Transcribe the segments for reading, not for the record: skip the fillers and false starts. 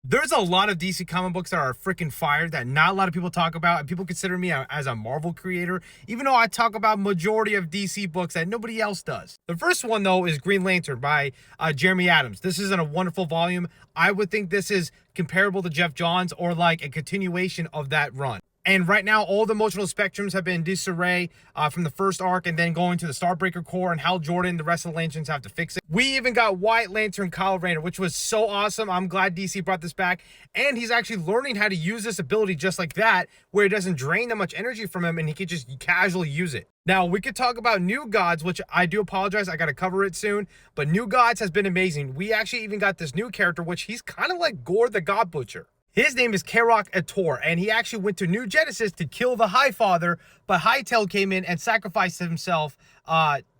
There's a lot of DC comic books that are freaking fire that not a lot of people talk about, and people consider me as a Marvel creator, even though I talk about majority of DC books that nobody else does. The first one, though, is Green Lantern by Jeremy Adams. This is in a wonderful volume. I would think this is comparable to Jeff Johns or like a continuation of that run. And right now, all the emotional spectrums have been in disarray from the first arc and then going to the Starbreaker Corps and Hal Jordan, the rest of the Lanterns have to fix it. We even got White Lantern Kyle Rayner, which was so awesome. I'm glad DC brought this back. And he's actually learning how to use this ability just like that, where it doesn't drain that much energy from him and he can just casually use it. Now, we could talk about New Gods, which I do apologize. I got to cover it soon. But New Gods has been amazing. We actually even got this new character, which he's kind of like Gore the God Butcher. His name is Karok Etor, and he actually went to New Genesis to kill the High Father, but Hightail came in and sacrificed himself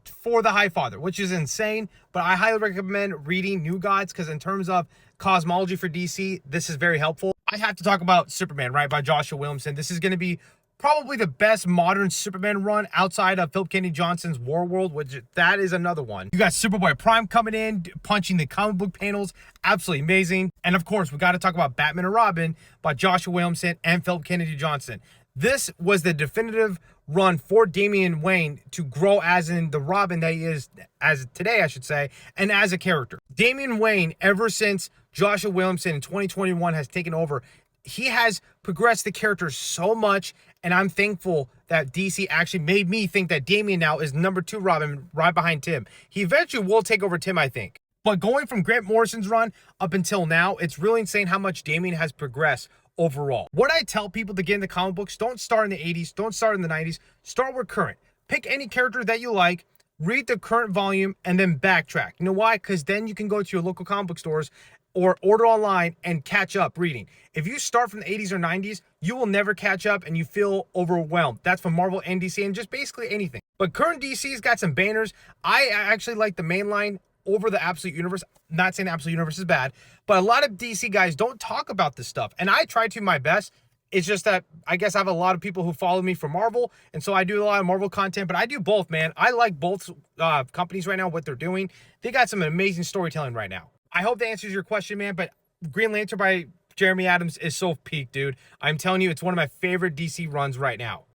for the High Father, which is insane. But I highly recommend reading New Gods because in terms of cosmology for DC, this is very helpful. I have to talk about Superman, right, by Joshua Williamson. This is going to be probably the best modern Superman run outside of Philip Kennedy Johnson's War World, which that is another one. You got Superboy Prime coming in, punching the comic book panels. Absolutely amazing. And of course, we got to talk about Batman and Robin by Joshua Williamson and Philip Kennedy Johnson. This was the definitive run for Damian Wayne to grow as in the Robin that he is as today, I should say, and as a character. Damian Wayne, ever since Joshua Williamson in 2021 has taken over, he has progressed the character so much, and I'm thankful that DC actually made me think that Damian now is number 2 Robin right behind Tim. He eventually will take over Tim, I think. But going from Grant Morrison's run up until now, it's really insane how much Damian has progressed overall. What I tell people to get into comic books, don't start in the 80s, don't start in the 90s, start with current. Pick any character that you like, read the current volume, and then backtrack. You know why? Because then you can go to your local comic book stores or order online and catch up reading. If you start from the 80s or 90s, you will never catch up and you feel overwhelmed. That's from Marvel and DC and just basically anything. But current DC's got some banners. I actually like the main line over the Absolute Universe. Not saying the Absolute Universe is bad, but a lot of DC guys don't talk about this stuff. And I try to my best. It's just that I guess I have a lot of people who follow me from Marvel, and so I do a lot of Marvel content, but I do both, man. I like both companies right now, what they're doing. They got some amazing storytelling right now. I hope that answers your question, man, but Green Lantern by Jeremy Adams is so peak, dude. I'm telling you, it's one of my favorite DC runs right now.